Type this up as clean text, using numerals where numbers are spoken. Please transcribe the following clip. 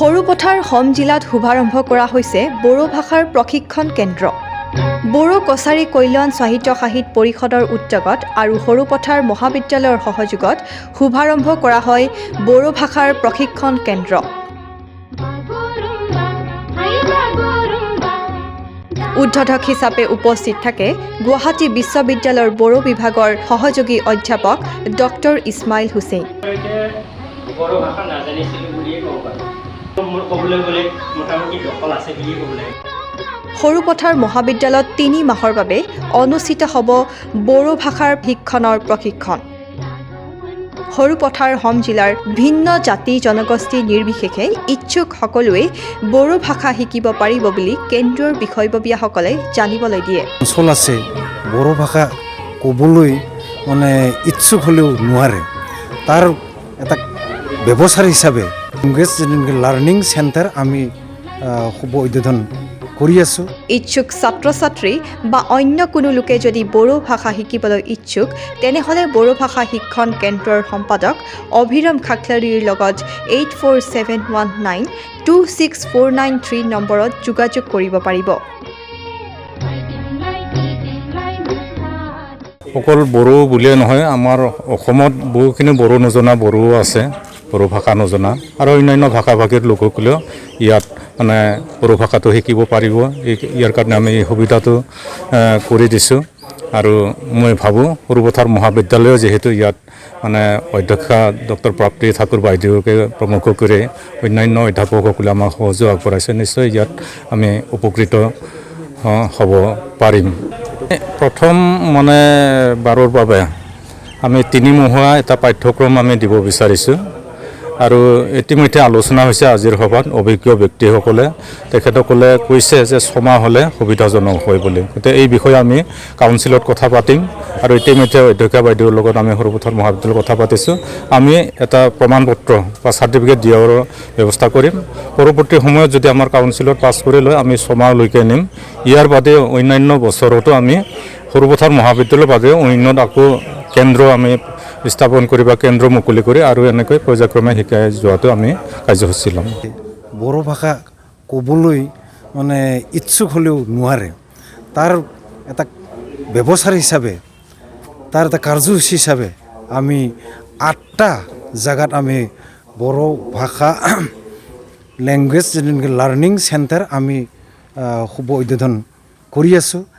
সৰুপথাৰ হম জিলাত শুভাৰম্ভ কৰা হৈছে বড়ো ভাষাৰ প্ৰশিক্ষণ কেন্দ্ৰ। বড়ো কছাৰী কল্যাণ সাহিত্য পৰিষদৰ উদ্যোগত আৰু সৰুপথাৰ মহাবিদ্যালয়ৰ সহযোগত শুভাৰম্ভ কৰা হয় বড়ো ভাষাৰ প্ৰশিক্ষণ কেন্দ্ৰ। উদ্বোধক হিচাপে উপস্থিত থাকে গুৱাহাটী বিশ্ববিদ্যালয়ৰ বড়ো বিভাগৰ সহযোগী অধ্যাপক ডক্টৰ ইছমাইল হুছেইন। বড়ো ভাষা নাজানিছিলোঁ বুলিয়ে ক'ব পাৰোঁ। মোৰ ক'বলৈ গ'লে মোটামুটি দখল আছে বুলিয়ে ক'ব লাগে। সৰুপথাৰ মহাবিদ্যালয়ত ৩ মাহৰ বাবে অনুষ্ঠিত হ'ব বড়ো ভাষাৰ শিক্ষণৰ প্ৰশিক্ষণ। সৰুপথাৰ হম জিলাৰ ভিন্ন জাতি জনগোষ্ঠী নিৰ্বিশেষে ইচ্ছুক সকলোৱে বড়ো ভাষা শিকিব পাৰিব বুলি কেন্দ্ৰৰ বিষয়ববীয়াসকলে জানিবলৈ দিয়ে। অঞ্চল আছে বড়ো ভাষা ক'বলৈ ইচ্ছুক হ'লেও নোৱাৰে, তাৰ এটা ব্যৱসায় হিচাপে লেংগুৱেজ লাৰ্ণিং চেণ্টাৰ আমি শুভ উদ্বোধন কৰি আছোঁ। ইচ্ছুক ছাত্ৰ ছাত্ৰী বা অন্য কোনো লোকে যদি বড়ো ভাষা শিকিবলৈ ইচ্ছুক তেনেহ'লে বড়ো ভাষা শিক্ষণ কেন্দ্ৰৰ সম্পাদক অভিৰাম খাকলাৰীৰ লগত 8471926493 নম্বৰত যোগাযোগ কৰিব পাৰিব। অকল বড়ো বুলিয়ে নহয়, আমাৰ অসমত বহুখিনি বড়ো নজনা বড়ো আছে, বড়ো ভাষা নজনা আৰু অন্যান্য ভাষা ভাষীৰ লোকসকলেও ইয়াত বড়ো ভাষাটো শিকিব পাৰিব। ইয়াৰ কাৰণে আমি এই সুবিধাটো কৰি দিছোঁ আৰু মই ভাবোঁ সৰুপথাৰ মহাবিদ্যালয়ও যিহেতু ইয়াত অধ্যক্ষা ডক্টৰ প্ৰাপ্তি ঠাকুৰ বাইদেউকে প্ৰমুখ কৰি অন্যান্য অধ্যাপকসকলে আমাক সহযোগ আগবঢ়াইছে, নিশ্চয় ইয়াত আমি উপকৃত হ'ব পাৰিম। প্ৰথম বাৰৰ বাবে আমি 3 মাহৰ এটা পাঠ্যক্ৰম আমি দিব বিচাৰিছোঁ আৰু ইতিমধ্যে আলোচনা হৈছে আজিৰ সভাত। অভিজ্ঞ ব্যক্তিসকলে তেখেতসকলে কৈছে যে 6 মাহ হ'লে সুবিধাজনক হয় বুলি। গতিকে এই বিষয়ে আমি কাউন্সিলত কথা পাতিম আৰু ইতিমধ্যে অধ্যক্ষা বাইদেউৰ লগত আমি সৰুপথাৰ মহাবিদ্যালয়ত কথা পাতিছোঁ। আমি এটা প্ৰমাণপত্ৰ বা চাৰ্টিফিকেট দিয়াৰ ব্যৱস্থা কৰিম। পৰৱৰ্তী সময়ত যদি আমাৰ কাউন্সিলত পাছ কৰি লয় আমি 6 মাহলৈকে নিম। ইয়াৰ বাদে অন্যান্য বছৰতো আমি সৰুপথাৰ মহাবিদ্যালয়ৰ বাদে অন্য আকৌ কেন্দ্ৰ আমি স্থাপন কৰি বা কেন্দ্ৰ মুকলি কৰি আৰু এনেকৈ পৰ্যায়ক্ৰমে শিকাই যোৱাটো আমি কাৰ্যসূচী ল'ম। বড়ো ভাষা ক'বলৈ ইচ্ছুক হ'লেও নোৱাৰে, তাৰ এটা ব্যৱসায় হিচাপে, তাৰ এটা কাৰ্যসূচী হিচাপে আমি 8টা জেগাত আমি বড়ো ভাষা লেংগুৱেজ লাৰ্ণিং চেণ্টাৰ আমি শুভ উদ্বোধন কৰি আছোঁ।